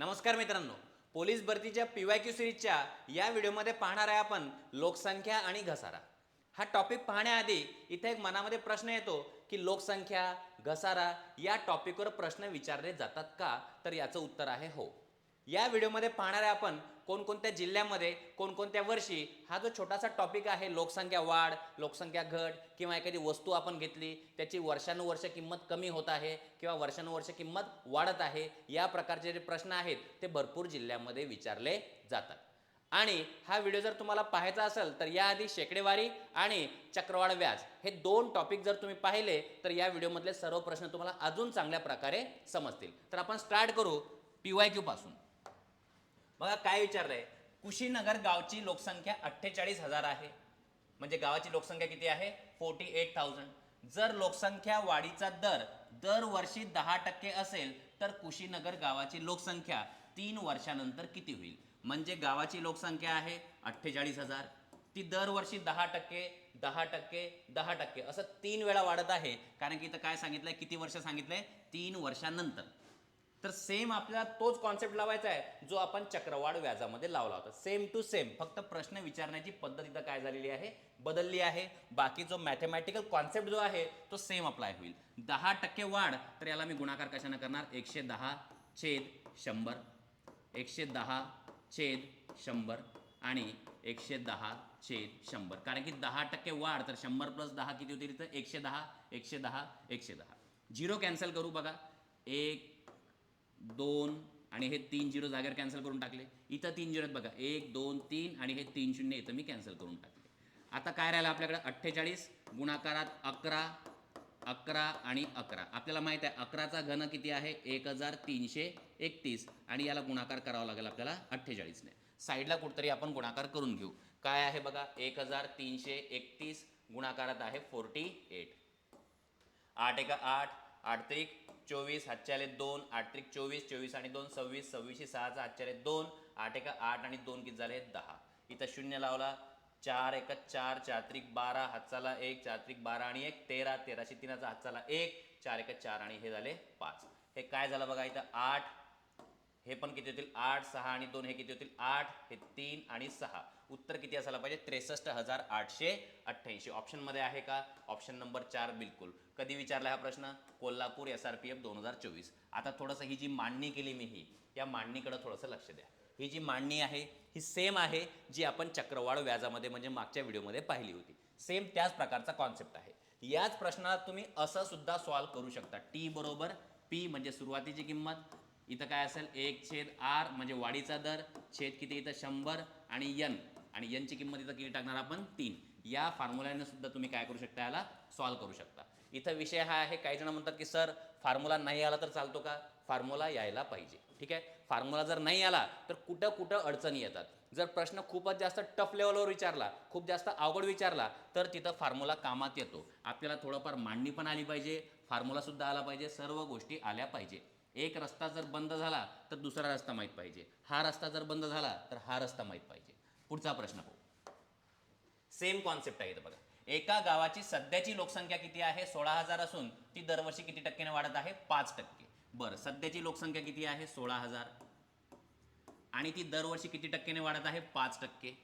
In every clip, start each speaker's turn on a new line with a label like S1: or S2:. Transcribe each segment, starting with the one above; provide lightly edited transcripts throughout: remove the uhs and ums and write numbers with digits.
S1: नमस्कार मित्रांनो, पोलीस भरतीच्या PYQ सिरीजच्या या व्हिडिओमध्ये पाहणार आहे आपण लोकसंख्या आणि घसारा. हा टॉपिक पाहण्याआधी इथे एक मनामध्ये प्रश्न येतो की लोकसंख्या, घसारा या टॉपिकवर प्रश्न विचारले जातात का? तर याचं उत्तर आहे हो. या व्हिडिओमध्ये पाहणार आहे आपण कोणकोणत्या जिल्ह्यामध्ये कोणकोणत्या वर्षी हा जो छोटासा टॉपिक आहे, लोकसंख्या वाढ, लोकसंख्या घट किंवा एखादी वस्तू आपण घेतली त्याची वर्षानुवर्ष किंमत कमी होत आहे किंवा वर्षानुवर्ष किंमत वाढत आहे, या प्रकारचे जे प्रश्न आहेत ते भरपूर जिल्ह्यामध्ये विचारले जातात. आणि हा व्हिडिओ जर तुम्हाला पाहायचा असेल तर याआधी शेकडेवारी आणि चक्रवाढ व्याज हे दोन टॉपिक जर तुम्ही पाहिले तर या व्हिडिओमधले सर्व प्रश्न तुम्हाला अजून चांगल्या प्रकारे समजतील. तर आपण स्टार्ट करू PYQ पासून. बघा काय विचारलंय, कुशीनगर गावची लोकसंख्या 48,000 आहे. म्हणजे गावाची लोकसंख्या किती आहे? 48,000. जर लोकसंख्या वाढीचा दर दरवर्षी 10% असेल तर कुशीनगर गावाची लोकसंख्या 3 वर्षानंतर किती होईल? म्हणजे गावाची लोकसंख्या आहे 48,000, ती दरवर्षी 10%, 10%, 10% असं 3 वेळा वाढत आहे. कारण की इथं काय सांगितलंय, किती वर्ष सांगितलंय? 3 वर्षानंतर. तर सेम आपल्याला तोच कॉन्सेप्ट लावायचा आहे जो आपण चक्रवाढ व्याजामध्ये लावला होता. सेम टू सेम, फक्त प्रश्न विचारण्याची पद्धत इथं काय झालेली आहे? बदलली आहे. बाकी जो मॅथमॅटिकल कॉन्सेप्ट जो आहे तो सेम अप्लाय होईल. 10% वाढ, तर याला मी गुणाकार कशाने करणार? 110/100, 110/100 आणि 110/100. कारण की 10% वाढ, तर 100 + 10 किती होतील? तर 110, 110, 110. झिरो कॅन्सल करू. बघा 1, 2 आणि हे 3 झिरो जागेवर कॅन्सल करून टाकले. इथं 3 झिरो आहेत बघा, 1, 2, 3 आणि हे 3 शून्य इथं मी कॅन्सल करून टाकले. आता काय राहिलं आपल्याकडे? 48 गुणाकारात 11, 11 आणि 11. आपल्याला माहित आहे 11चा घन किती आहे? 1331 आणि याला गुणाकार करावा लागेल आपल्याला 48 ने. साईडला कुठतरी आपण गुणाकार करून घेऊ. काय आहे बघा, 1331 गुणाकारात आहे 48. 8 × 8, 8 × 24, हातचे आले 2, 8 × 24, 24 आणि 2 26, 26 6 हातचे आले 2, 8 × 8 आणि 2 किती झाले? 10. इथं शून्य लावला, 4 × 4, 4 × 12, हातचाला 1, 4 × 12 आणि 1 13, 13 3 हातचाला 1, 4 × 4 आणि हे झाले 5. हे काय झालं बघा इथं? 8. हे पण किती होतील? 8, 6 आणि 2 हे किती होतील? 8, हे 3 आणि 6. उत्तर किती असायला पाहिजे? 63,888. ऑप्शनमध्ये आहे का? ऑप्शन नंबर 4 बिलकुल. कधी विचारला हा प्रश्न? कोल्हापूर SRPF 2024. आता थोडंसं ही जी मांडणी केली मी, या मांडणीकडे थोडंसं लक्ष द्या. ही जी मांडणी आहे ही सेम आहे जी आपण चक्रवाढ व्याजामध्ये म्हणजे मागच्या व्हिडिओमध्ये पाहिली होती. सेम त्याच प्रकारचा कॉन्सेप्ट आहे. याच प्रश्नाला तुम्ही असं सुद्धा सॉल्व्ह करू शकता. T = P म्हणजे सुरुवातीची किंमत, इथं काय असेल? 1/r म्हणजे वाढीचा दर, छेद किती इथं? 100 आणि n, आणि n ची किंमत इथं किती टाकणार आपण? 3. या फॉर्म्युल्याने सुद्धा तुम्ही काय करू शकता? याला सॉल्व्ह करू शकता. इथं विषय हा आहे, काही जण म्हणतात की सर फॉर्म्युला नाही आला तर चालतो का? फॉर्म्युला यायला पाहिजे. ठीक आहे, फॉर्म्युला जर नाही आला तर कुठं कुठं अडचणी येतात. जर प्रश्न खूपच जास्त टफ लेवलवर विचारला, खूप जास्त अवघड विचारला तर तिथं फॉर्म्युला कामात येतो. आपल्याला थोडंफार मांडणी पण आली पाहिजे, फॉर्म्युला सुद्धा आला पाहिजे, सर्व गोष्टी आल्या पाहिजे. एक रस्ता जर बंद झाला तर दुसरा रस्ता माहीत पाहिजे, हा रस्ता जर बंद झाला तर हा रस्ता माहीत पाहिजे. पुढचा प्रश्न पाहू. सेम कॉन्सेप्ट आहे इथं बघा. एका गावाची सध्याची लोकसंख्या किती आहे? 16,000 असून ती दरवर्षी किती टक्क्याने वाढत आहे? 5%. बरं, सध्याची लोकसंख्या किती आहे? 16,000 आणि ती दरवर्षी किती टक्क्याने वाढत आहे? 5%.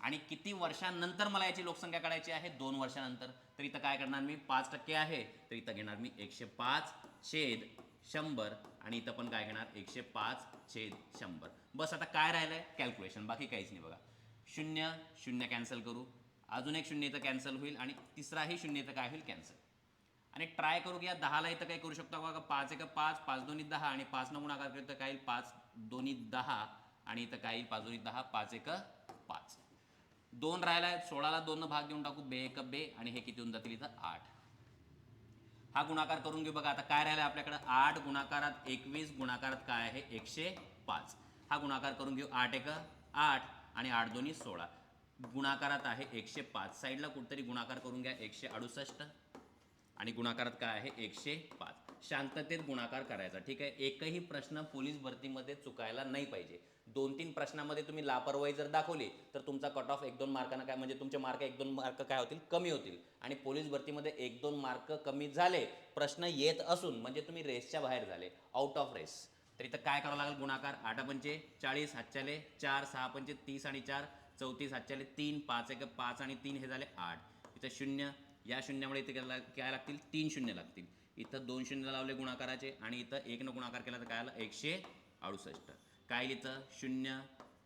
S1: आणि किती वर्षांनंतर मला याची लोकसंख्या काढायची आहे? 2 वर्षानंतर. तर इथं काय करणार मी? 5% आहे तर इथं घेणार मी 105/100 आणि इथं पण काय घेणार? 105/100. बस. आता काय राहिलंय? कॅल्क्युलेशन, बाकी काहीच नाही बघा. 0 0 कॅन्सल करू, अजून एक 0 इथं कॅन्सल होईल आणि तिसराही 0 इथं काय होईल? कॅन्सल. आणि ट्राय करू घ्या 10ला इथं काय करू शकतो बघा? 5 × 5, 5 × 2 = 10 आणि 5 न गुणाकार केलं तर काय येईल? 5 × 2 = 10 आणि इथं काय येईल? 5 × 2 = 10, 5 × 1 = 5. 2 राहिला आहे, 16ला 2 भाग देऊन टाकू, 2 × 1 = 2 आणि हे किती होऊन जातील? इथं 8. हा गुणाकार करून घेऊ बघा. आता काय राहिलं आपल्याकडे? 8 गुणाकारात 21 गुणाकारात काय आहे? 105. हा गुणाकार करून घेऊ. 8 × 1 = 8 आणि 8 × 2 = 16. गुणाकारात आहे 105. साईडला कुठतरी गुणाकार करून घ्या. 168 आणि गुणाकारात काय आहे? 105. शांततेत गुणाकार करायचा. ठीक आहे, एकही प्रश्न पोलीस भरतीमध्ये चुकायला नाही पाहिजे. 2-3 प्रश्नामध्ये तुम्ही लापरवाही जर दाखवली तर तुमचा कट ऑफ 1-2 मार्कांना काय म्हणजे तुमचे मार्क 1-2 मार्क काय होतील? कमी होतील. आणि पोलीस भरतीमध्ये 1-2 मार्क कमी झाले प्रश्न येत असून म्हणजे तुम्ही रेसच्या बाहेर झाले, आउट ऑफ रेस. तर इथं काय करावं लागेल गुणाकार 8 पंचे 40 हातच्याले 4 6 पंचे 30 आणि 4 34 हातच्याले 3 5 1 5 आणि 3 हे झाले 8 इथं शून्य या शून्यामुळे इथे काय लागतील 3 शून्य लागतील इथं 2 शून्य लावले गुणाकाराचे आणि इथं 1 न गुणाकार केला तर काय आलं 168 काय इथं 0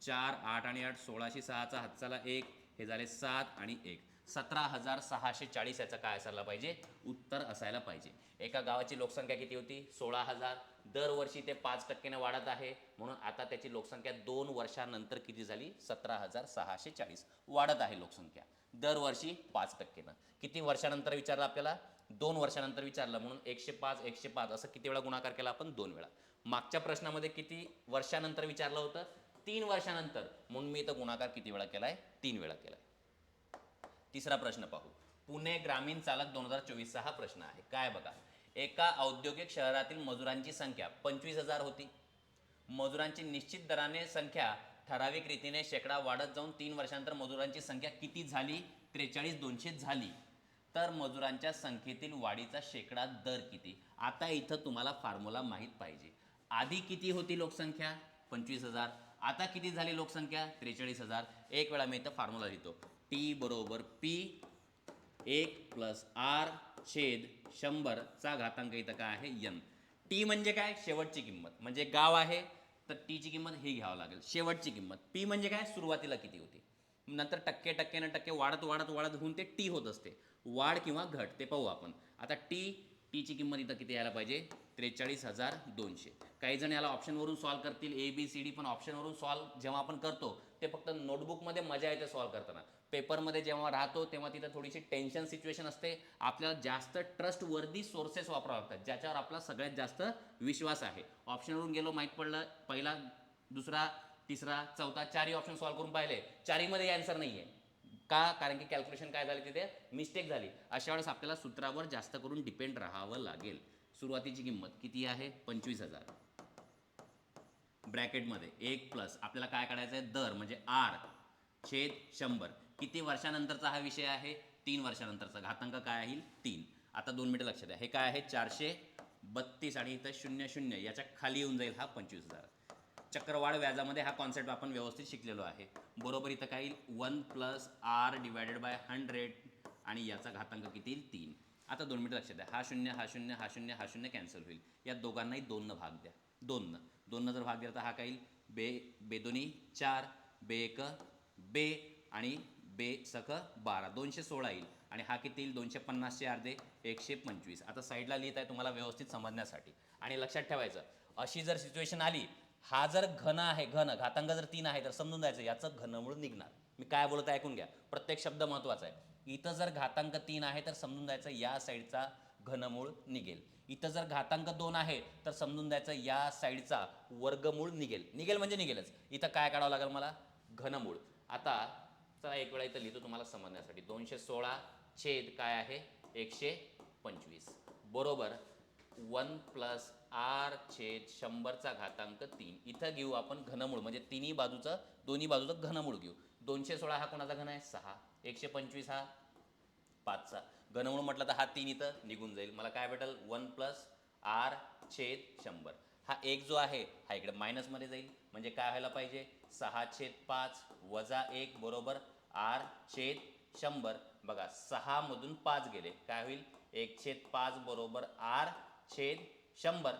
S1: 4 8 आणि 8 16शी 6चा हातचाला 1 हे झाले 7 आणि 1 17,640 याचं काय असायला पाहिजे उत्तर असायला पाहिजे एका गावाची लोकसंख्या किती होती 16,000 दरवर्षी ते 5% वाढत आहे म्हणून आता त्याची लोकसंख्या 2 वर्षानंतर किती झाली 17,640 वाढत आहे लोकसंख्या दरवर्षी 5%. किती वर्षानंतर विचारलं आपल्याला 2 वर्षानंतर विचारलं म्हणून 105 असं किती वेळा गुणाकार केला आपण 2 वेळा. मागच्या प्रश्नामध्ये किती वर्षानंतर विचारलं होतं 3 वर्षानंतर म्हणून मी इथं गुणाकार किती वेळा केलाय 3 वेळा केलाय. तिसरा प्रश्न पाहू पुणे ग्रामीण चालक 2024 हा प्रश्न आहे काय बघा एका औद्योगिक शहरातील मजुरांची संख्या 25,000 होती मजुरांची निश्चित दराने संख्या ठराविक रीतीने शेकडा वाढत जाऊन 3 वर्षांनंतर मजुरांची संख्या किती झाली 43,200 झाली तर मजुरांच्या संख्येतील वाढीचा शेकडा दर किती. आता इथं तुम्हाला फॉर्म्युला माहीत पाहिजे आधी किती होती लोकसंख्या 25,000 आता किती झाली लोकसंख्या 43,000 एक वेळा मी इथं फॉर्म्युला लिहितो टी बरोबर पी 1 प्लस आर छेद 100 चा घातांक इथं काय आहे एन. टी म्हणजे काय शेवटची किंमत म्हणजे गाव आहे तर टीची किंमत ही घ्यावं लागेल शेवटची किंमत. पी म्हणजे काय सुरुवातीला किती होती नंतर टक्के टक्के वाढत होऊन ते टी होत असते वाढ किंवा घट ते पाहू आपण. आता टीची किंमत इथं किती यायला पाहिजे 43,200. काही जण याला ऑप्शनवरून सॉल्व करतील ABCD पण ऑप्शनवरून सॉल्व जेव्हा आपण करतो ते फक्त नोटबुकमध्ये मजा येते सॉल्व करताना पेपरमध्ये जेव्हा राहतो तेव्हा तिथं थोडीशी टेन्शन सिच्युएशन असते आपल्याला जास्त ट्रस्टवर्दी सोर्सेस वापरावे लागतात ज्याच्यावर आपला सगळ्यात जास्त विश्वास आहे. ऑप्शनवरून गेलो माहीत पडलं पहिला दुसरा तिसरा चौथा चारही ऑप्शन सॉल्व करून पाहिले चारहीमध्ये आन्सर नाही आहे का कारण की कॅल्क्युलेशन काय झाली तिथे मिस्टेक झाली. अशा वेळेस आपल्याला सूत्रावर जास्त करून डिपेंड राहावं लागेल. सुरुवातीची किंमत किती आहे 25,000 ब्रॅकेटमध्ये 1 प्लस आपल्याला काय काढायचं आहे दर म्हणजे आर छेद 100 किती वर्षानंतरचा हा विषय आहे 3 वर्षानंतरचा घातांक काय आहे 3. आता 2 मिनिटं लक्षात द्या हे काय आहे 432 आणि इथं 00 याच्या खाली येऊन जाईल हा 25,000. चक्रवाढ व्याजामध्ये हा कॉन्सेप्ट आपण व्यवस्थित शिकलेलो आहे बरोबर. इथं काय येईल 1 प्लस आर डिवायडेड बाय 100 आणि याचा घातांक किती येईल 3. आता 2 मिनिटं लक्षात द्या हा 0 हा 0 हा 0 हा 0 कॅन्सल होईल या दोघांनाही 2 न भाग द्या 2 जर भाग दिला तर हा काय येईल बे दोन्ही 4 बे 1 बे आणि बे सख 12 216 येईल आणि हा किती येईल 250चे अर्धे 125. आता साईडला लिहित आहे तुम्हाला व्यवस्थित समजण्यासाठी आणि लक्षात ठेवायचं अशी जर सिच्युएशन आली हा जर घन आहे घन घातांक जर 3 आहे तर समजून जायचं याचं घनमूळ निघणार. मी काय बोलत आहे ऐकून घ्या प्रत्येक शब्द महत्त्वाचा आहे. इथं जर घातांक 3 आहे तर समजून जायचं या साईडचा घनमूळ निघेल. इथं जर घातांक 2 आहे तर समजून जायचं या साईडचा वर्गमूळ निघेल म्हणजे निघेलच. इथं काय काढावं लागेल मला घनमूळ. आता चला एक वेळा इथं लिहितो तुम्हाला समजण्यासाठी 216 छेद काय आहे 125 बरोबर 1 प्लस आर छेद 100चा घातांक 3. इथं घेऊ आपण घनमूळ म्हणजे दोन्ही बाजूचं घनमूळ घेऊ. 216 हा कोणाचा घन आहे 6 125 हा 5चा घनमूळ म्हटलं तर हा 3 इथं निघून जाईल मला काय भेटेल 1 प्लस आर छेद 100. हा एक जो आहे हा इकडे मायनसमध्ये जाईल म्हणजे काय व्हायला पाहिजे 6 छेद 5 वजा 1 बरोबर आर छेद 100. बघा 6 मधून 5 गेले काय होईल 1 छेद 5 बरोबर आर छेद 100.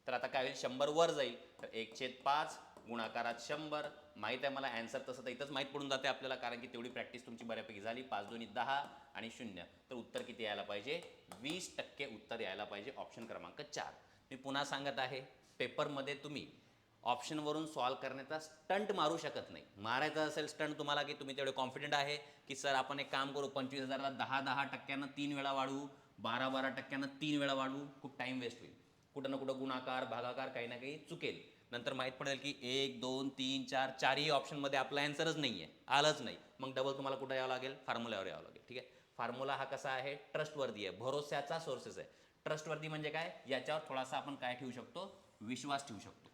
S1: तर आता काय होईल 100 वर जाईल तर 1 छेद 5 गुणाकारात 100 माहीत आहे मला ॲन्सर तसं तर इथंच माहीत पडून जाते आपल्याला कारण की तेवढी प्रॅक्टिस तुमची बऱ्यापैकी झाली 5 2 10 आणि 0 तर उत्तर किती यायला पाहिजे 20% उत्तर यायला पाहिजे ऑप्शन क्रमांक 4. मी पुन्हा सांगत आहे पेपरमध्ये तुम्ही ऑप्शनवरून सॉल्व करण्याचा स्टंट मारू शकत नाही. मारायचं असेल स्टंट तुम्हाला की तुम्ही तेवढे कॉन्फिडंट आहे की सर आपण एक काम करू 25,000ला 10% 3 वेळा वाढवू 12% 3 वेळा वाढवू खूप टाईम वेस्ट होईल. कुठं ना कुठं गुणाकार भागाकार काही ना काही चुकेल नंतर माहीत पडेल की 1 2 3 4 चारही ऑप्शनमध्ये आपला ॲन्सरच नाही आहे आलंच नाही मग डबल तुम्हाला कुठं यावं लागेल फॉर्म्युल्यावर यावं लागेल. ठीक आहे फॉर्म्युला हा कसा आहे ट्रस्टवर्दी आहे भरोश्याचा सोर्सेस आहे. ट्रस्टवर्दी म्हणजे काय याच्यावर थोडासा आपण काय ठेवू शकतो विश्वास ठेवू शकतो.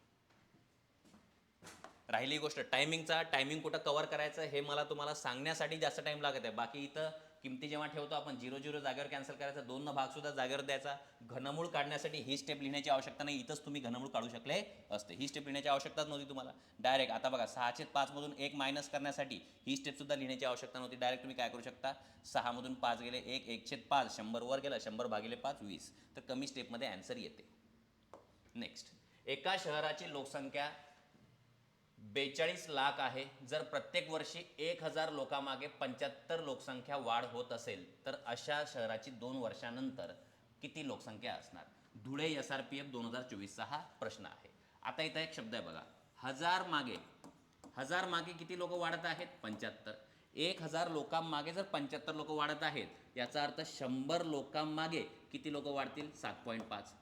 S1: राहिली गोष्ट टायमिंगचा टायमिंग कुठं कव्हर करायचं हे मला तुम्हाला सांगण्यासाठी जास्त टाईम लागत आहे बाकी इथं किमती जेव्हा ठेवतो आपण 0 0 जागेवर कॅन्सल करायचा, 2 भाग सुद्धा जागेवर द्यायचा. घनमूळ काढण्यासाठी ही स्टेप लिहिण्याची आवश्यकता नाही, इथंच तुम्ही घनमूळ काढू शकले असते. ही स्टेप लिहिण्याची आवश्यकताच नव्हती तुम्हाला. डायरेक्ट आता बघा 6/5 मधून 1 मायनस करण्यासाठी ही स्टेप सुद्धा लिहिण्याची आवश्यकता नव्हती. डायरेक्ट तुम्ही काय करू शकता, 6 मधून 5 गेले 1, 1/5 100 वर गेला, 100 भागिले 5 20. तर कमी स्टेपमध्ये आन्सर येते. नेक्स्ट, एका शहराची लोकसंख्या 42 लाख आहे. जर प्रत्येक वर्षी 1000 लोकांमागे 75 लोकसंख्या वाढ होत असेल तर अशा शहराची 2 वर्षानंतर किती लोकसंख्या असणार? धुळे SRPF 2024चा हा प्रश्न आहे. आता इथं एक शब्द आहे बघा, हजार मागे किती लोक वाढत आहेत? 75. 1000 लोकांमागे जर 75 लोक वाढत आहेत याचा अर्थ 100 लोकांमागे किती लोक वाढतील? 7.5.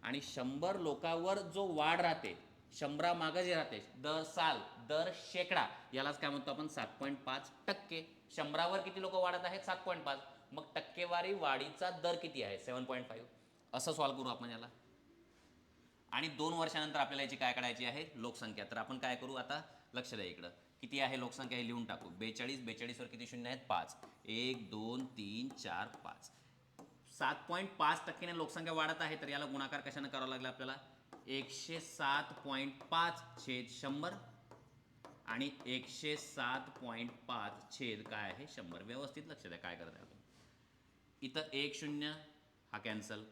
S1: आणि 100 लोकांवर जो वाढ राहते, 100 मागं जे राहते, दर शेकडा, यालाच काय म्हणतो आपण? 7.5%. 100वर किती लोक वाढत आहेत? 7.5. मग टक्केवारी वाढीचा दर किती आहे? 7.5. असं सॉल्व्ह करू आपण याला. आणि 2 वर्षानंतर आपल्याला याची काय काढायची आहे? लोकसंख्या. तर आपण काय करू आता? लक्ष द्या इकडं. किती आहे लोकसंख्या हे लिहून टाकू. 42 वर किती शून्य आहेत? 5. 1 2 3 4 5. 7.5% लोकसंख्या वाढत आहे, तर याला गुणाकार कशाने करावा लागला आपल्याला? 107.5 छेद 100 आणि 107.5 छेद काय आहे? 100. व्यवस्थित लक्ष द्या काय करत आहे आपण. इथं 1 0 हा कॅन्सल,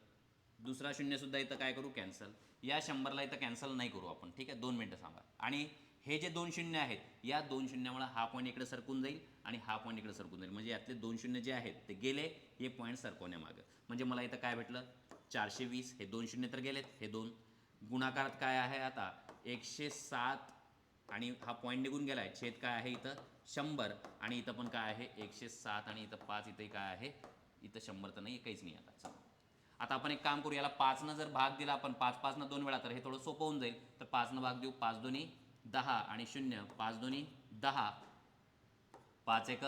S1: दुसरा 0 सुद्धा इथं काय करू? कॅन्सल. या 100ला इथं कॅन्सल नाही करू आपण, ठीक आहे? 2 मिनटं सांगा. आणि हे जे 2 0 आहेत, या 2 0मुळे हा पॉईंट इकडे सरकून जाईल आणि हा पॉईंट इकडे सरकून जाईल. म्हणजे यातले 2 0 जे आहेत ते गेले, हे पॉईंट सरकवण्यामागं. म्हणजे मला इथं काय भेटलं? 420. हे 2 0 तर गेलेत, हे 2 गुणाकारात काय आहे आता? 107 आणि हा पॉईंट निघून गेला आहे. छेद काय आहे इथं? 100. आणि इथं पण काय आहे? 107 आणि इथं 5. इथं काय आहे? इथं 100 तर नाही, काहीच नाही आता. चला आता आपण एक काम करू, याला 5 जर भाग दिला आपण, 5 न 2 वेळा, तर हे थोडं सोपं होऊन जाईल. तर 5 भाग देऊ. 5 2 10 आणि 0. 5 2 10, 5 1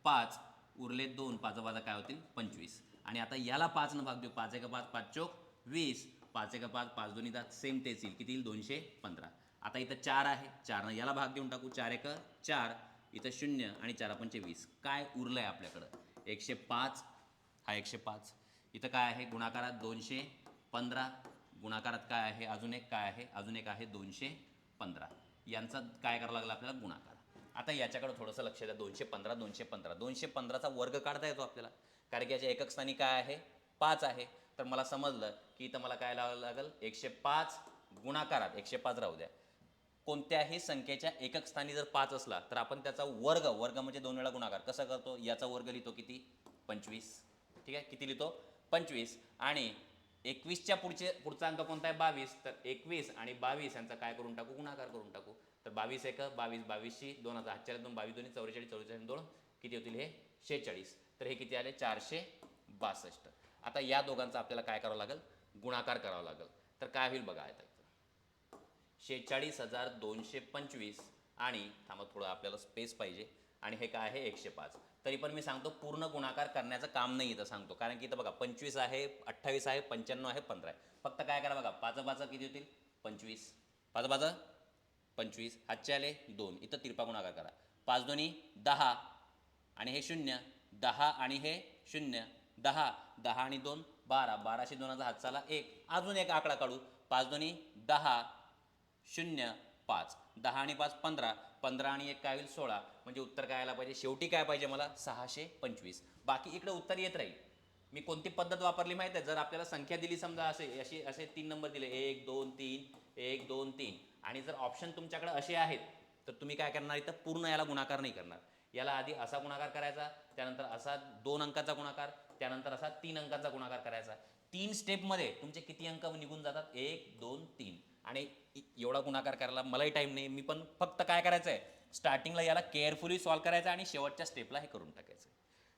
S1: 5, उरले 2, 5 5 काय होतील? 25. आणि आता याला 5 भाग देऊ. 5 1 5, 5 चोक 20, 5 1 5, 5 2 10, सेम तेच येईल. किती येईल? 215. आता इथं 4 आहे, 4 याला भाग देऊन टाकू. 4 1 4, इथं 0 आणि 4 5 20. काय उरलं आहे आपल्याकडं? 105. हा 105. इथं काय आहे? गुणाकारात 215. गुणाकारात काय आहे? अजून एक काय आहे? अजून एक आहे 215. यांचा काय करावं लागला आपल्याला? गुणाकार. आता याच्याकडे थोडंसं लक्ष द्या. 215चा वर्ग काढता येतो आपल्याला, कारण की याच्या एकक स्थानी काय आहे? 5 आहे. तर मला समजलं की इथं मला काय लावावं लागेल? 105 गुणाकारात 105 राहू द्या. कोणत्याही संख्येच्या एकक स्थानी जर 5 असला तर आपण त्याचा वर्ग म्हणजे 2 वेळा गुणाकार कसा करतो? याचा वर्ग लिहितो किती? 25. ठीक आहे, किती लिहितो? 25. आणि 21च्या पुढचा अंक कोणता आहे? 22. तर 21 आणि 22 यांचा काय करून टाकू? गुणाकार करून टाकू. तर 22 1 22, 22ची 2 आता हातच्या 2, 22 2 44, 44 2 किती होतील? हे 46. तर हे किती आले? 462. आता या दोघांचा आपल्याला काय करावं लागेल? गुणाकार करावा लागेल. तर काय होईल बघा आता. 46,225 आणि थांबा, थोडं आपल्याला स्पेस पाहिजे. आणि हे काय आहे? 105. तरी पण मी सांगतो पूर्ण गुणाकार करण्याचं काम नाही इथं सांगतो, कारण की इथं बघा 25 आहे, 28 आहे, 95 आहे, 15 आहे. फक्त काय करा बघा, 5 5 किती होतील? 25. 5 5 25. हातचे आले 2. इथं तिरपा गुणाकार करा. 5 2 10 आणि हे 0, 10 आणि हे 0, 10, 10 आणि 2 12, 12शी 2चा हात चाला 1. अजून एक आकडा काढू. 5 2 10, 0 5, 10 आणि 5 15, 15 आणि 1 काय होईल? 16. म्हणजे उत्तर काय आलं पाहिजे? शेवटी काय पाहिजे मला? 625. बाकी इकडे उत्तर येत राहील. मी कोणती पद्धत वापरली माहिती आहे? जर आपल्याला संख्या दिली समजा असे 3 नंबर दिले, 1 2 3, 1 2 3, आणि जर ऑप्शन तुमच्याकडे असे आहेत तर तुम्ही काय करणार? इथं पूर्ण याला गुणाकार नाही करणार. याला आधी असा गुणाकार करायचा, त्यानंतर असा 2 अंकाचा गुणाकार, त्यानंतर असा 3 अंकाचा गुणाकार करायचा. 3 स्टेपमध्ये तुमचे किती अंक निघून जातात? 1 2 3. आणि एवढा गुणाकार करायला मलाही टाईम नाही. मी पण फक्त काय करायचं आहे? स्टार्टिंगला याला केअरफुली सॉल्व करायचं आणि शेवटच्या स्टेपला हे करून टाकायचं.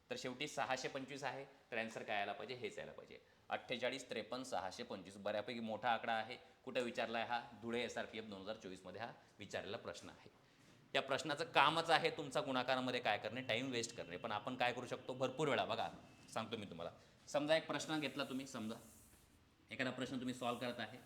S1: तर शेवटी 625 आहे. तर आन्सर काय यायला पाहिजे? हेच यायला पाहिजे. 48 53 625. बऱ्यापैकी मोठा आकडा आहे. कुठं विचारला आहे हा? धुळे SRPF 2024मध्ये हा विचारलेला प्रश्न आहे. या प्रश्नाचं कामच आहे तुमचा गुणाकारामध्ये काय करणे? टाईम वेस्ट करणे. पण आपण काय करू शकतो? भरपूर वेळा बघा, सांगतो मी तुम्हाला. समजा एक प्रश्न घेतला तुम्ही, समजा एखादा प्रश्न तुम्ही सॉल्व करत आहे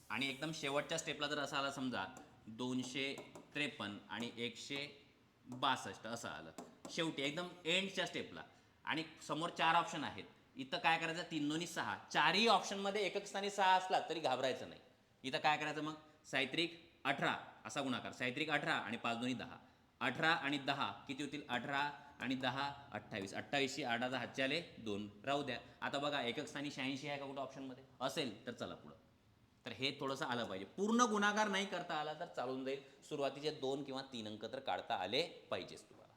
S1: आणि एकदम शेवटच्या स्टेपला जर असं आला, समजा 253 आणि 162 असं आलं शेवटी एकदम एंडच्या स्टेपला, आणि समोर 4 ऑप्शन आहेत. इथं काय करायचं, 3 दोन्ही 6, चारही ऑप्शनमध्ये एकक स्थानी 6 असला तरी घाबरायचं नाही. इथं काय करायचं मग, साहित्रिक 18 असा गुणाकार, साहित्रिक 18 आणि 5 दोन्ही 10, 18 आणि 10 किती होतील, 18 आणि 10 28, 28शी 8 हातचे आले 2, राहू द्या. आता बघा एकक स्थानी 86 आहे का कुठं ऑप्शनमध्ये, असेल तर चला पुढं. तर हे थोडंसं आलं पाहिजे. पूर्ण गुणाकार नाही करता आला तर चालून जाईल, सुरुवातीचे 2 किंवा 3 अंक तर काढता आले पाहिजेच तुम्हाला.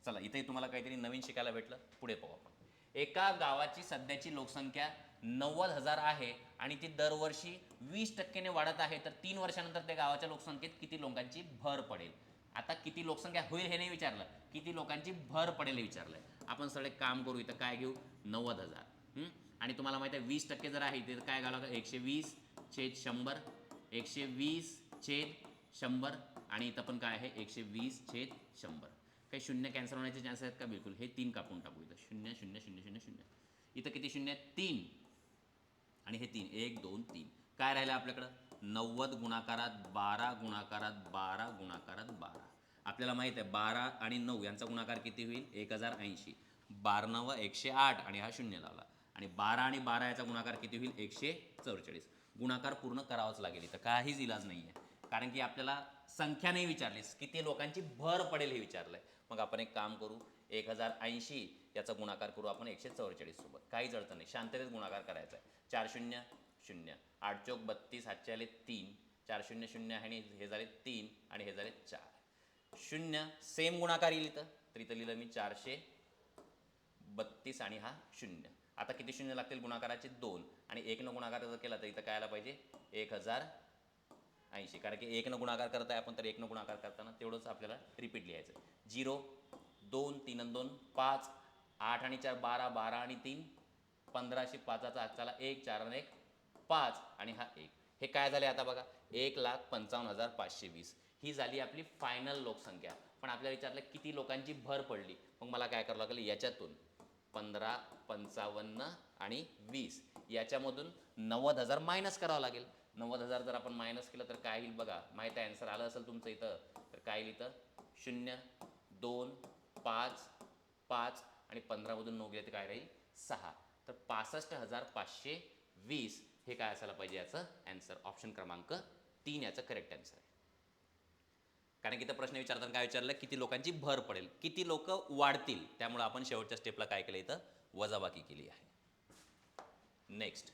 S1: चला इथे तुम्हाला काहीतरी नवीन शिकायला भेटलं. पुढे पाहू आपण. एका गावाची सध्याची लोकसंख्या 90,000 आहे आणि ती दरवर्षी 20% वाढत आहे, तर 3 वर्षानंतर त्या गावाच्या लोकसंख्येत किती लोकांची भर पडेल. आता किती लोकसंख्या होईल हे नाही विचारलं, किती लोकांची भर पडेल हे विचारलंय. आपण सगळे काम करू, इथं काय घेऊ, 90,000. आणि तुम्हाला माहिती आहे 20% जर आहे तर काय घालावं, 120/100, 120/100 आणि इथं पण काय आहे 120/100. काही शून्य कॅन्सल होण्याचे चान्सेस आहेत का, बिलकुल. हे 3 कापून टाकू, इथं 0 0 0 0 0. इथं किती शून्य आहेत, 3 आणि हे 3, 1 2 3. काय राहिलं आपल्याकडं, 90 गुणाकारात 12 गुणाकारात 12 गुणाकारात 12. आपल्याला माहित आहे 12 आणि 9 यांचा गुणाकार किती होईल, 1080. 12 9 108 आणि हा शून्य लावला, आणि 12 आणि 12 याचा गुणाकार किती होईल, 144. गुणाकार पूर्ण करावाच लागेल, इथं काहीच इलाज नाही आहे. कारण की आपल्याला संख्या नाही विचारलीस, किती लोकांची भर पडेल हे विचारलंय. मग आपण एक काम करू, 1080 याचा गुणाकार करू आपण 144 सोबत. काहीच अडचण नाही, शांततेत गुणाकार करायचा आहे. 4 0 0, 8 चौक 32, हातचे आले 3, 4 0 0 आणि हे झाले 3 आणि हे झाले 4. 0 सेम गुणाकार येईल इथं, तर इथं लिहिलं मी 432 आणि हा 0. आता किती शून्य लागतील गुणाकाराचे, 2, आणि 1 न गुणाकार जर केला तर इथं काय आला पाहिजे, 1080. कारण की 1 न गुणाकार करताय आपण, तर 1 न गुणाकार करताना तेवढंच आपल्याला रिपीट लिहायचं. 0 2 3 आणि 2 5, 8 आणि 4 12, 12 आणि 3 15शी 5चा हातचाला 1, 4 आणि 1 5 आणि हा 1. हे काय झाले आता बघा, 1,55,520. ही झाली आपली फायनल लोकसंख्या. पण आपल्याला विचारलं किती लोकांची भर पडली. मग मला काय करावं लागेल, याच्यातून 15, 55 आणि 20 याच्यामधून 90,000 मायनस करावं लागेल. 90,000 जर आपण मायनस केलं तर काय येईल बघा, माहिती आहे आन्सर आलं असेल तुमचं इथं, तर काय येईल इथं, 0 2 5 5 आणि 15मधून 9 गेले तर काय राहील, 6. तर 65,520 हे काय असायला पाहिजे याचं आन्सर. ऑप्शन क्रमांक 3 याचं करेक्ट आन्सर आहे. कारण की इथं प्रश्न विचारताना काय विचारलं, किती लोकांची भर पडेल, किती लोक वाढतील. त्यामुळे आपण शेवटच्या स्टेपला काय केलं, इथं वजाबाकी केली आहे. नेक्स्ट,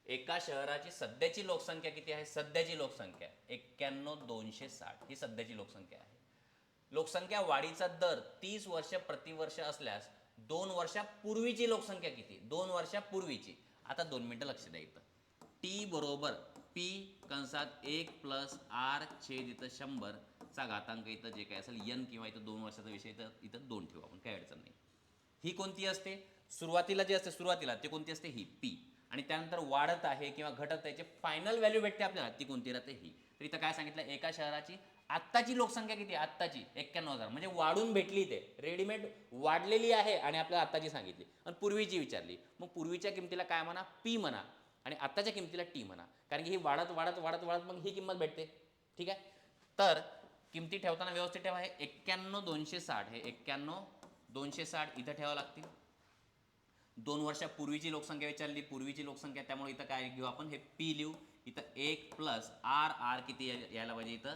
S1: एका शहराची सध्याची लोकसंख्या किती आहे, सध्याची लोकसंख्या 91,260 ही सध्याची लोकसंख्या आहे. लोकसंख्या वाढीचा दर 30 वर्ष प्रतिवर्ष असल्यास 2 वर्षापूर्वीची लोकसंख्या किती, 2 वर्षापूर्वीची. आता 2 मिनिटं लक्ष द्या. इथं टी बरोबर पी कंसात 1 + r छेद इथं 100 चा घातांक, इथं जे काय असेल n, किंवा इथं 2 वर्षाचा विषय इथं 2 ठेवू आपण, काही अडचण नाही. ही कोणती असते, सुरुवातीला जे असते, सुरुवातीला ती कोणती असते, ही पी. आणि त्यानंतर वाढत आहे किंवा घटत आहे, जे फायनल व्हॅल्यू भेटते आपल्याला ती कोणती राहते, ही. तर इथं काय सांगितलं, एका शहराची आत्ताची लोकसंख्या किती, आत्ताची 91,000, म्हणजे वाढून भेटली, ते रेडीमेड वाढलेली आहे आणि आपल्याला आत्ताची सांगितली. आणि पूर्वीची विचारली, मग पूर्वीच्या किमतीला काय म्हणा, पी म्हणा, आणि आत्ताच्या किमतीला टी म्हणा. कारण की ही वाढत वाढत वाढत वाढत मग ही किंमत भेटते. ठीक आहे, तर किमती ठेवताना व्यवस्थित ठेवा. हे 91,260, हे 91,260 इथं ठेवावं लागतील. 2 वर्षापूर्वीची लोकसंख्या विचारली, पूर्वीची लोकसंख्या, त्यामुळे इथं काय घेऊ आपण, हे पी लिहू. इथं 1 + r किती यायला पाहिजे, इथं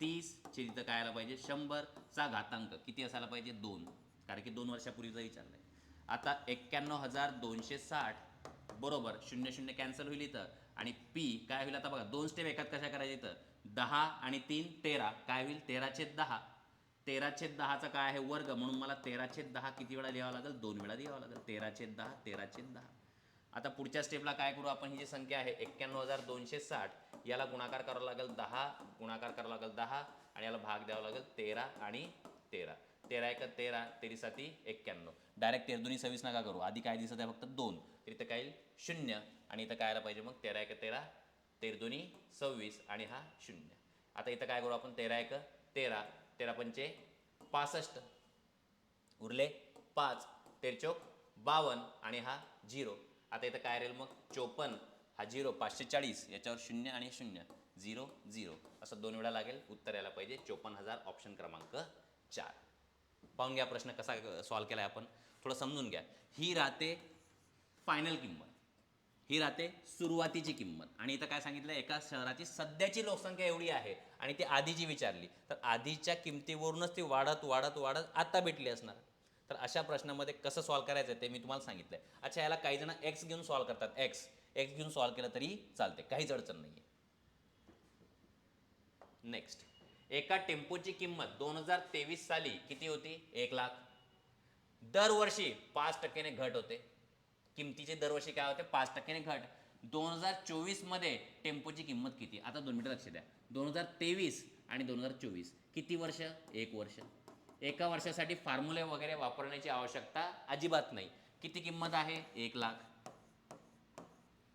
S1: 30 चे, इथं काय यायला पाहिजे, 100 चा घातांक किती असायला पाहिजे, 2, कारण की 2 वर्षापूर्वीचा विचारलंय. आता 91,260 बरोबर 0 0 कॅन्सल होईल इथं, आणि पी काय होईल, आता बघा 2 स्टेप एकात कशा करायच्या, इथं 10 आणि 3 13, काय होईल 13/10. 13/10चा काय आहे, वर्ग, म्हणून मला 13/10 किती वेळा लिहावं लागेल, 2 वेळा लिहावं लागेल. 13/10 13/10. आता पुढच्या स्टेपला काय करू आपण, ही जी संख्या आहे 91,260 याला गुणाकार करावा लागेल 10, गुणाकार करावा लागेल 10, आणि याला भाग द्यावा लागेल 13 आणि 13. 13 1 13, 13 91. डायरेक्ट 13 2 26 नका करू, आधी काय दिसत आहे फक्त 2, तर इथं काय येईल 0, आणि इथं काय आलं पाहिजे मग 13 1 13, 13 2 26 आणि हा 0. आता इथं काय करू आपण, 13 1 13, 13 पंचे 65, उरले 5, 13 चौक 52 आणि हा 0. आता इथं काय राहील मग 54, हा 0, 540 याच्यावर 0 आणि 0, 0 0 असं 2 वेळा लागेल. उत्तर यायला पाहिजे 54,000, ऑप्शन क्रमांक 4. पाहून घ्या प्रश्न कसा सॉल्व केला आहे आपण, थोडं समजून घ्या. ही राहते फायनल किंमत, ही राहते सुरुवातीची किंमत, आणि इथं काय सांगितलं, एका शहराची सध्याची लोकसंख्या एवढी आहे आणि ती आधीची विचारली, तर आधीच्या किमतीवरूनच ती वाढत वाढत वाढत आता भेटली असणार. तर अशा प्रश्नामध्ये कसं सॉल्व करायचं ते मी तुम्हाला सांगितलंय. अच्छा, याला काही जण एक्स घेऊन सॉल्व करतात, एक्स घेऊन सॉल्व केलं तरी चालते, काहीच अडचण नाही आहे. नेक्स्ट, एका टेम्पोची किंमत 2023 साली किती होती? 1,00,000. दरवर्षी 5% घट होते, किमतीचे दरवर्षी काय होते? 5% घट. 2024 मध्ये टेम्पोची किंमत किती? आता 2 मिनिटं लक्ष द्या. 2023 आणि 2024 किती वर्ष? 1 वर्ष. एका वर्षासाठी फॉर्म्युले वगैरे वापरण्याची आवश्यकता अजिबात नाही. किती किंमत आहे? 1,00,000.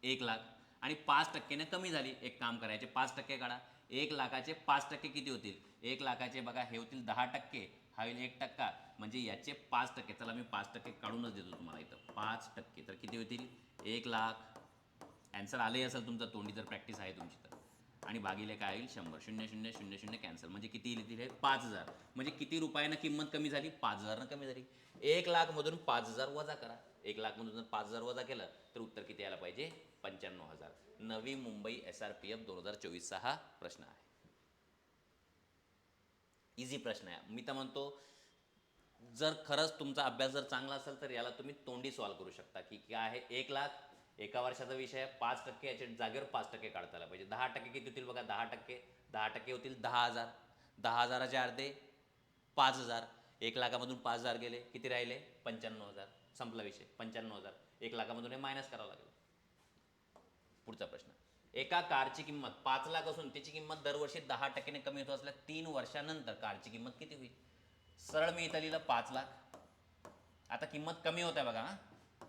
S1: 1,00,000 आणि 5%ने कमी झाली. एक काम करायचे, 5% काढा. 1,00,000चे 5% किती होतील? 1,00,000चे बघा हे होतील 10%, हा होईल 1%, म्हणजे याचे 5%. चला मी 5% काढूनच देतो तुम्हाला इथं. 5% तर किती होतील? 1,00,000. ॲन्सर आले असेल तुमचं तोंडी, जर प्रॅक्टिस आहे तुमची तर. आणि भागिले काय होईल? 100. 0 0 0 0 कॅन्सल, म्हणजे किती येतील हे? 5,000. म्हणजे किती रुपयानं किंमत कमी झाली? 5,000 कमी झाली. 1,00,000 मधून 5,000 वजा करा. 1,00,000 मधून 5,000 वजा केलं तर उत्तर किती यायला पाहिजे? 95,000. नवी मुंबई SRPF 2024चा हा प्रश्न आहे. इझी प्रश्न आहे. मी तर म्हणतो, जर खरंच तुमचा अभ्यास जर चांगला असेल तर याला तुम्ही तोंडी सॉल्व करू शकता. की काय आहे? 1,00,000 एका वर्षाचा विषय आहे. 5% याच्या जागेवर 5% काढता आला पाहिजे. 10% किती होतील बघा? 10% होतील 10,000. 10,000चे अर्धे 5,000. 1,00,000मधून 5,000 गेले, किती राहिले? 95,000. संपला विषय. 95,000. 1,00,000मधून हे मायनस करावं लागेल. पुढचा प्रश्न, एका कारची किंमत 5,00,000 असून त्याची किंमत दरवर्षी 10%ने कमी होत असल्या 3 वर्षानंतर कारची किंमत किती होईल? सरळ मी इथं लिहिलं 5,00,000. आता किंमत कमी होत आहे बघा,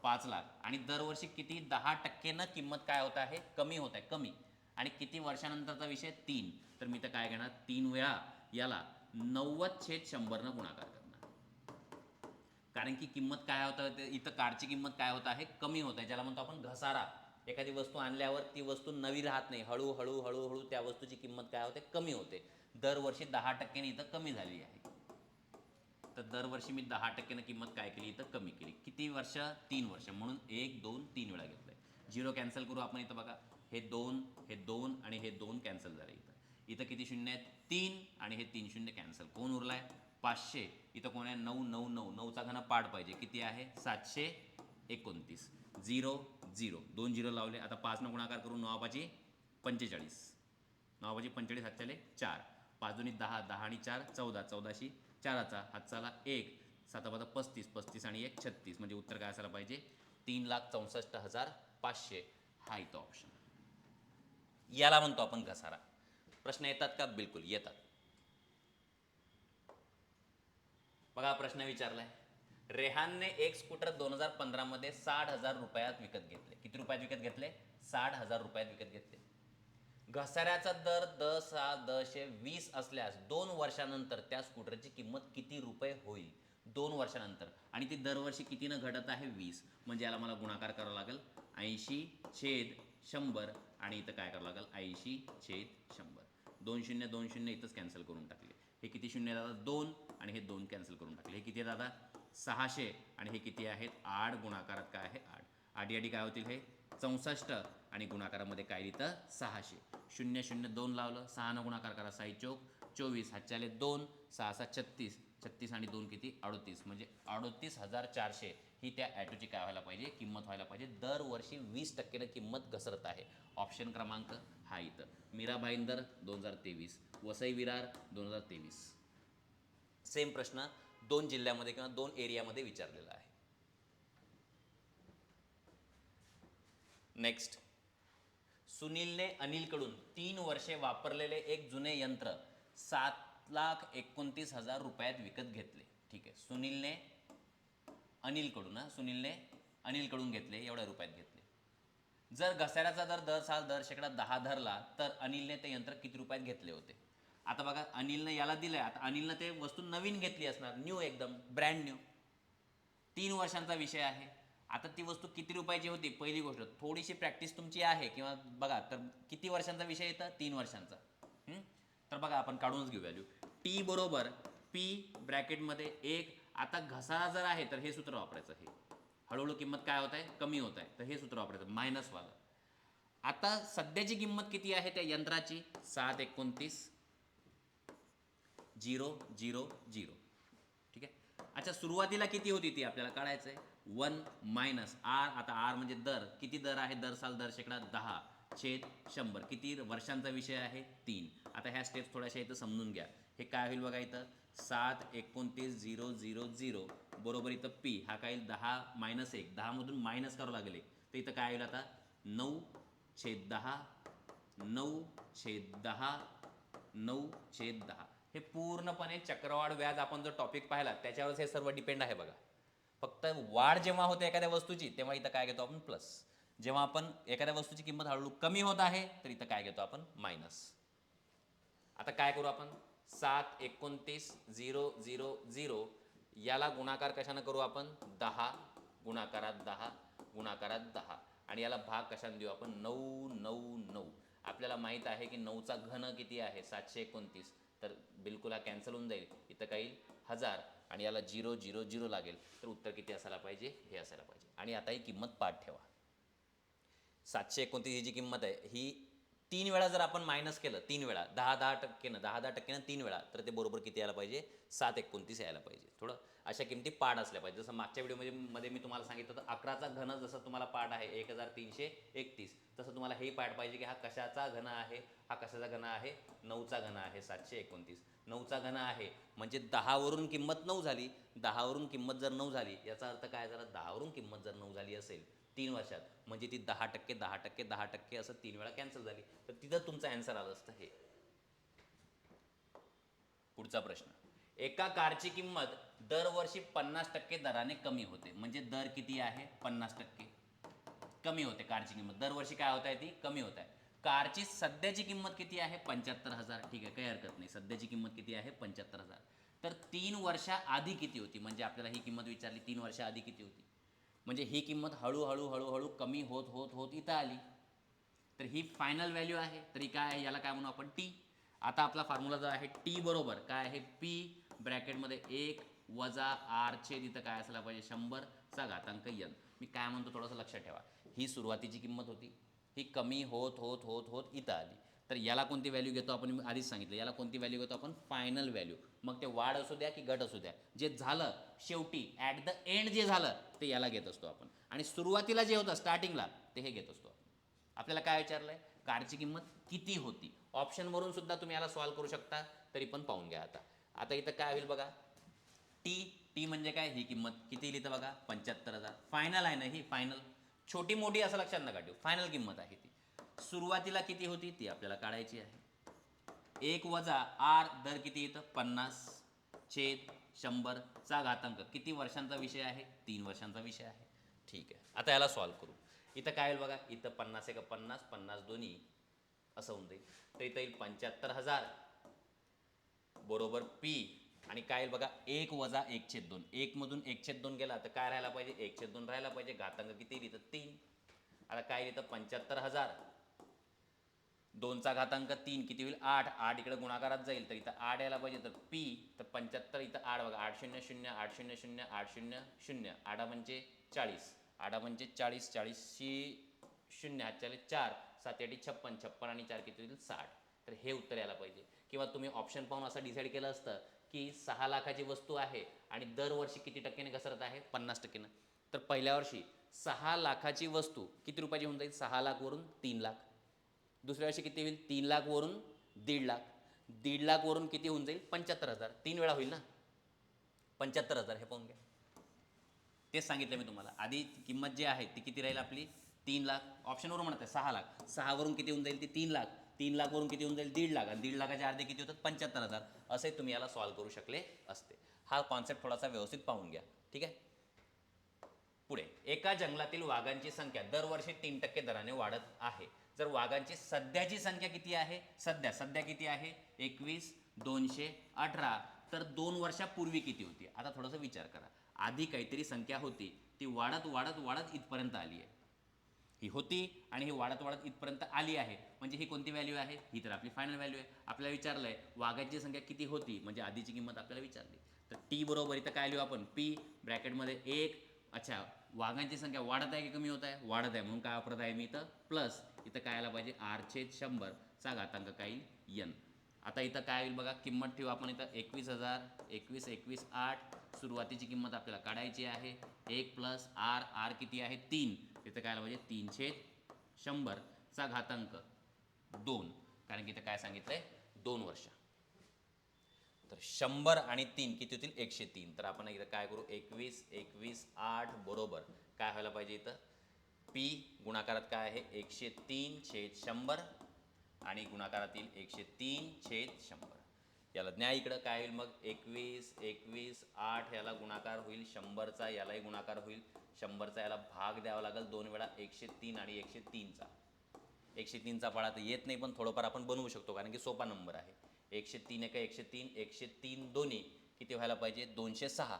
S1: 5,00,000, आणि दरवर्षी किती? 10%नं किंमत काय होत आहे? कमी होत आहे, कमी. आणि किती वर्षानंतरचा विषय? 3. तर मी तर काय घेणार? 3 वेळा याला 90/100 गुणाकार करणार. कारण की किंमत काय होत आहे इथं? कारची किंमत काय होत आहे? कमी होत आहे, ज्याला म्हणतो आपण घसारा. एखादी वस्तू आणल्यावर ती वस्तू नवी राहत नाही, हळूहळू हळूहळू त्या वस्तूची किंमत काय होते? कमी होते. दरवर्षी 10%ने इथं कमी झाली आहे. तर दरवर्षी मी 10%ने किंमत काय केली? इथं कमी केली. किती वर्ष? 3 वर्ष. म्हणून 1 2 3 वेळा घेतलंय. 0 कॅन्सल करू आपण इथं बघा. हे 2 आणि हे 2 कॅन्सल झाले. इथं किती शून्य आहेत? 3, आणि हे 3 शून्य कॅन्सल. कोण उरलाय? 500. इथं कोण आहे? 9 9 9. 9चा घन पाठ पाहिजे. किती आहे? 729. 0 0. 2 0 लावले. आता 5 गुणाकार करून 9 45. 9 45 हातच्याले 4. 5 2 10. 10 आणि 4 14. 14शी 4चा हातचाला 1. 7 35. 35 आणि 1 36. म्हणजे उत्तर काय असायला पाहिजे? 3,64,500. हा इथं ऑप्शन. याला म्हणतो आपण घसारा. प्रश्न येतात का? बिलकुल येतात. बघा प्रश्न विचारलाय, रेहानने एक स्कूटर 2015 मध्ये 60,000 रुपयात विकत घेतले. किती रुपयात विकत घेतले? 60,000 रुपयात विकत घेतले. घसाऱ्याचा दर 10,20 असल्यास 2 वर्षानंतर त्या स्कूटरची किंमत किती रुपये होईल? 2 वर्षानंतर. आणि ती दरवर्षी कितीनं घटत आहे? 20. म्हणजे याला मला गुणाकार करावा लागेल 80/100, आणि इथं काय करावं लागेल? 80/100. 2 0 2 0 इथंच कॅन्सल करून टाकले. हे किती शून्य दादा? 2, आणि हे 2 कॅन्सल करून टाकले. हे किती आहे दादा? 600, आणि हे किती आहेत? 8. गुणाकारात काय आहे? 8. 8 आडी काय होतील? हे 64, आणि गुणाकारामध्ये काय लिहितं? 600. 0 0 2 लावलं, 6 गुणाकार करा. 6 चौक 24. हातच्याले 2. 6 6 36. 36 आणि 2 किती? 38. म्हणजे 38,400 ही त्या ॲटोची काय व्हायला पाहिजे? किंमत व्हायला पाहिजे. दरवर्षी 20%ने किंमत घसरत आहे. ऑप्शन क्रमांक हा इथं. मीरा भाईंदर 2023, वसई विरार 2023. सेम प्रश्न 2 जिल्ह्यामध्ये किंवा 2 एरियामध्ये विचारलेला आहे. नेक्स्ट, सुनीलने अनिलकडून 3 वर्षे वापरलेले एक जुने यंत्र 7,29,000 रुपयात विकत घेतले. ठीक आहे, सुनीलने अनिलकडून घेतले, एवढ्या रुपयात घेतले. जर घसाऱ्याचा दर दर शेकडा 10 धरला तर अनिलने ते यंत्र किती रुपयात घेतले होते? आता बघा, अनिलने याला दिलंय. आता अनिलने ते वस्तू नवीन घेतली असणार, न्यू, एकदम ब्रँड न्यू. 3 वर्षांचा विषय आहे. आता ती वस्तू किती रुपयाची होती? पहिली गोष्ट, थोडीशी प्रॅक्टिस तुमची आहे किंवा बघा, तर किती वर्षांचा विषय येतं? 3 वर्षांचा. तर बघा आपण काढूनच घेऊ व्हॅल्यू. टी बरोबर पी ब्रॅकेटमध्ये 1. आता घसारा जर आहे तर हे सूत्र वापरायचं. हे हळूहळू किंमत काय होत आहे, कमी होत आहे, तर हे सूत्र वापरायचं मायनसवालं. आता सध्याची किंमत किती आहे त्या यंत्राची, 729 000. ठीक आहे. अच्छा, सुरुवातीला किती होती ती आपल्याला काढायचं आहे. 1 मायनस आर. आता आर म्हणजे दर, किती दर आहे, दर साल दर शेकडा 10/100. किती वर्षांचा विषय आहे, 3. आता ह्या स्टेप्स थोड्याशा इथं समजून घ्या. हे काय होईल बघा इथं, 729,000 बरोबर इथं पी हा काय, 10 मायनस 1, 10मधून मायनस करावं लागले, तर इथं काय होईल आता 9/10, 9/10, 9/10. हे पूर्णपणे चक्रवाढ व्याज आपण जो टॉपिक पाहिला त्याच्यावरच हे सर्व डिपेंड आहे बघा. फक्त वाढ जेव्हा होते एखाद्या वस्तूची तेव्हा इथं काय घेतो आपण, प्लस. जेव्हा आपण एखाद्या वस्तूची किंमत हळूहळू कमी होत आहे तर इथं काय घेतो आपण, मायनस. आता काय करू आपण, 729,000 याला गुणाकार कशानं करू आपण, 10 गुणाकारात 10 गुणाकारात 10 आणि याला भाग कशाने देऊ आपण, 999. आपल्याला माहित आहे की 9चा घन किती आहे, 729. तर बिलकुल हा कॅन्सल होऊन जाईल. इथं काही 1000 आणि याला 000 लागेल. तर उत्तर किती असायला पाहिजे, हे असायला पाहिजे. आणि आता ही किंमत पाठ ठेवा. 729 ही जी किंमत आहे ही 3 वेळा जर आपण मायनस केलं, 3 वेळा 10-10%, 10-10% 3 वेळा, तर ते बरोबर किती यायला पाहिजे, 729 यायला पाहिजे. थोडं अशा किमती पाठ असल्या पाहिजे. जसं मागच्या व्हिडिओमध्ये मी तुम्हाला सांगितलं होतं 11चा घन जसं तुम्हाला पाठ आहे 1331, तसं तुम्हाला हे पाठ पाहिजे की हा कशाचा घन आहे, हा कशाचा घन आहे, 9चा घन आहे 729. 9चा घन आहे म्हणजे 10वरून किंमत 9 झाली. 10वरून किंमत जर 9 झाली याचा अर्थ काय झाला, 10वरून किंमत जर 9 झाली असेल 3 वर्षात, म्हणजे ती 10%, 10%, 10% असं 3 वेळा कॅन्सल झाली, तर तिथं तुमचं आन्सर आलं असतं हे. पुढचा प्रश्न, एका कारची किंमत दरवर्षी 50% दराने कमी होते. म्हणजे दर किती आहे, 50% कमी होते कारची किंमत. दरवर्षी काय होत आहे, ती कमी होत आहे. कारची सध्याची किंमत किती आहे, 75,000. ठीक आहे, काही हरकत नाही. सध्याची किंमत किती आहे, 75,000. तर 3 वर्षाआधी किती होती, म्हणजे आपल्याला ही किंमत विचारली 3 वर्षाआधी किती होती. म्हणजे ही किंमत हळूहळू हळूहळू कमी होत होत होत इथं आली. तर ही फायनल व्हॅल्यू आहे. तरी काय आहे, याला काय म्हणू आपण, टी. आता आपला फॉर्म्युला जो आहे टी बरोबर काय आहे, पी ब्रॅकेटमध्ये 1 वजा आर छेद इथं काय असायला पाहिजे, 100चा घातांक n. मी काय म्हणतो थोडंसं लक्षात ठेवा. ही सुरुवातीची किंमत होती, ही कमी होत होत होत होत इथं आली. तर याला कोणती व्हॅल्यू घेतो आपण, मी आधीच सांगितलं, याला कोणती व्हॅल्यू घेतो आपण, फायनल व्हॅल्यू. मग ते वाढ असू द्या की घट असू द्या, जे झालं शेवटी ॲट द एंड जे झालं ते याला घेत असतो आपण. आणि सुरुवातीला जे होतं स्टार्टिंगला ते हे घेत असतो आपण. आपल्याला काय विचारलं आहे, कारची किंमत किती होती. ऑप्शनवरून सुद्धा तुम्ही याला सॉल्व करू शकता, तरी पण पाहून घ्या. आता इथं काय होईल बघा, टी म्हणजे काय, ही किंमत किती लिहितं बघा, 75,000. फायनल आहे ना ही, फायनल. छोटी मोठी असं लक्षात नका ठेवू, फायनल किंमत आहे ती. सुरुवातीला किती होती ती आपल्याला काढायची आहे. 1 वजा आर दर किती येतं, 50/100चा घातांक. किती वर्षांचा विषय आहे, 3 वर्षांचा विषय आहे. ठीक आहे, आता याला सॉल्व करू. इथं काय होईल बघा, इथं 50 1 50, 50 दोन्ही असं होऊन जाईल. तर इथं येईल 75,000 बरोबर पी. आणि काय येईल बघा, 1 वजा 1/2. 1मधून 1/2 गेला तर काय राहायला पाहिजे, 1/2 राहायला पाहिजे. घातांक किती येईल इथं, 3. आता काय येईल इथं, 75,000 2चा घातांक 3 किती होईल, 8. 8 इकडे गुणाकारात जाईल तर इथं 8 यायला पाहिजे. तर पी तर 75 इथं 8 बघा, 8 0 0 8 0 0 8 0 0 8 म्हणजे 40, 8 म्हणजे 40, 40शी 0 हातच्याले 4, 7 8 56, 56 आणि 4 किती होईल, 60. तर हे उत्तर यायला पाहिजे. किंवा तुम्ही ऑप्शन पाहून असं डिसाईड केलं असतं की 6 लाखाची वस्तू आहे आणि दरवर्षी किती टक्क्याने घसरत आहे, 50%. तर पहिल्या वर्षी 6 लाखाची वस्तू किती रुपयाची होऊन जाईल, 6 लाखवरून 3 लाख. दुसऱ्या वर्षी किती होईल, 3 लाख वरून 1.5 लाख. 1.5 लाख वरून किती होऊन जाईल, 75,000. 3 वेळा होईल ना 75,000. हे पाहून घ्या, तेच सांगितलं मी तुम्हाला आधी. किंमत जी आहे ती किती राहील आपली, 3 लाख. ऑप्शनवरून म्हणत आहे 6 लाख. 6वरून किती होऊन जाईल ती 3 लाख. 3 लाखवरून किती होऊन जाईल, 1.5 लाख. आणि 1.5 लाखाचे अर्धे किती होतात, 75,000. असे तुम्ही याला सॉल्व करू शकले असते. हा कॉन्सेप्ट थोडासा व्यवस्थित पाहून घ्या. ठीक आहे. पुढे, एका जंगलातील वाघांची संख्या दरवर्षी 3% दराने वाढत आहे. जर वाघांची सध्याची संख्या किती आहे, सध्या किती आहे, 21,218. तर 2 वर्षापूर्वी किती होती. आता थोडंसं विचार करा, आधी काहीतरी संख्या होती ती वाढत वाढत वाढत इथपर्यंत आली आहे. ही होती आणि ही वाढत वाढत इथपर्यंत आली आहे, म्हणजे ही कोणती व्हॅल्यू आहे? ही तर आपली फायनल व्हॅल्यू आहे. आपल्याला विचारलं आहे वाघांची संख्या किती होती, म्हणजे आधीची किंमत आपल्याला विचारली. तर टी बरोबर इथं काय लिहू आपण? पी ब्रॅकेटमध्ये 1. अच्छा, वाघांची संख्या वाढत आहे की कमी होत आहे? वाढत आहे, म्हणून काय वापरत आहे मी इथं प्लस. इथं काय आला पाहिजे? r/100 चा घातांक काय येईल? n. आता इथं काय होईल बघा, किंमत ठेवू आपण इथं 21,000. 21 21 8. सुरुवातीची किंमत आपल्याला काढायची आहे. 1 प्लस r किती आहे? 3. इथं काय आलं पाहिजे? 3/100 चा घातांक 2, कारण की इथं काय सांगितलंय? 2 वर्ष. तर 100 आणि 3 किती होतील? 103. तर आपण इथं काय करू? 21 21 8 बरोबर काय व्हायला पाहिजे इथं? पी गुणाकारात काय आहे? 103/100 आणि गुणाकारात येईल 103/100. याला न्याय इकडं काय होईल मग? 21 21 8 याला गुणाकार होईल 100चा, यालाही गुणाकार होईल 100चा, याला भाग द्यावा लागेल 2 वेळा 103 आणि 103चा. 103चा पाडा तर येत नाही, पण थोडंफार आपण बनवू शकतो कारण की सोपा नंबर आहे. 103 एका 103, 103 दोन्ही किती व्हायला पाहिजे? 206.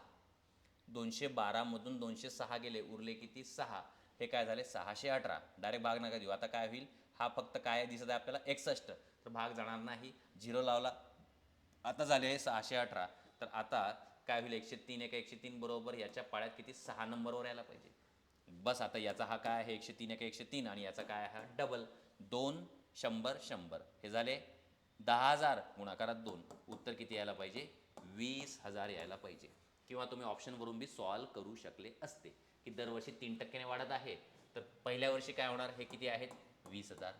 S1: 212 मधून 206 गेले, उरले किती? 6. हे काय झाले? 618. डायरेक्ट भाग नका देऊ. आता काय होईल? हा फक्त काय दिसत आहे आपल्याला? 61. तर भाग जाणार नाही, झिरो लावला. आता झाले 618. तर आता काय होईल? 103 एका 103 बरोबर याच्या पाड्यात किती? 6 नंबरवर यायला पाहिजे. बस आता याचा हा काय आहे? 103 एका 103 आणि याचा काय आहे? डबल 2 100 100. हे झाले 10,000 गुणाकारात 2. उत्तर किती यायला पाहिजे? 20,000 यायला पाहिजे. किंवा तुम्ही ऑप्शनवरून बी सॉल्व करू शकले असते की दरवर्षी 3% वाढत आहे, तर पहिल्या वर्षी काय होणार? हे किती आहेत? 20,000.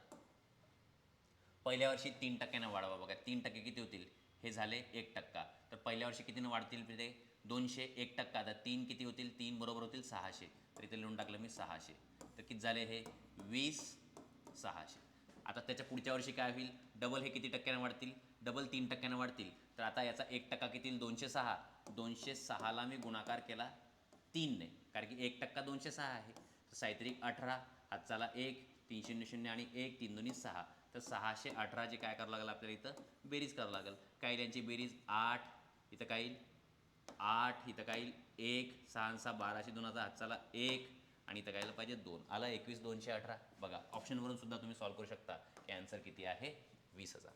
S1: पहिल्या वर्षी 3% वाढवा. बघा 3% किती होतील? हे झाले 1%. तर पहिल्या वर्षी कितीनं वाढतील ते? 200. 1%. आता 3 किती होतील? 3 बरोबर होतील 600. तर इथे लिहून टाकलं मी 600. तर किती झाले हे? 20 600. आता त्याच्या पुढच्या वर्षी काय होईल? डबल हे किती टक्क्यानं वाढतील? डबल 3% वाढतील. तर आता याचा 1% किती येईल? 206. 206ला मी गुणाकार केला 3 ने, कारण की 1% 206 आहे. तर साहित्रिक 18, हातचाला 1, 3 0 0 आणि 1, 3 2 6. तर 618ची काय करावं लागेल आपल्याला? इथं बेरीज करावं लागेल. काय त्यांची बेरीज? 8. इथं काय येईल? 8. इथं काय येईल? 1. 6 6 12, 2 हातचाला 1 आणि इथं काय पाहिजे? 2. आला 21 218. बघा ऑप्शनवरून सुद्धा तुम्ही सॉल्व्ह करू शकता की आन्सर किती आहे? 20,000.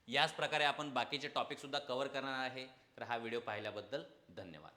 S1: याच प्रकारे आपण बाकीचे टॉपिक सुद्धा कव्हर करणार आहे. तर हा व्हिडिओ पाहिल्याबद्दल धन्यवाद.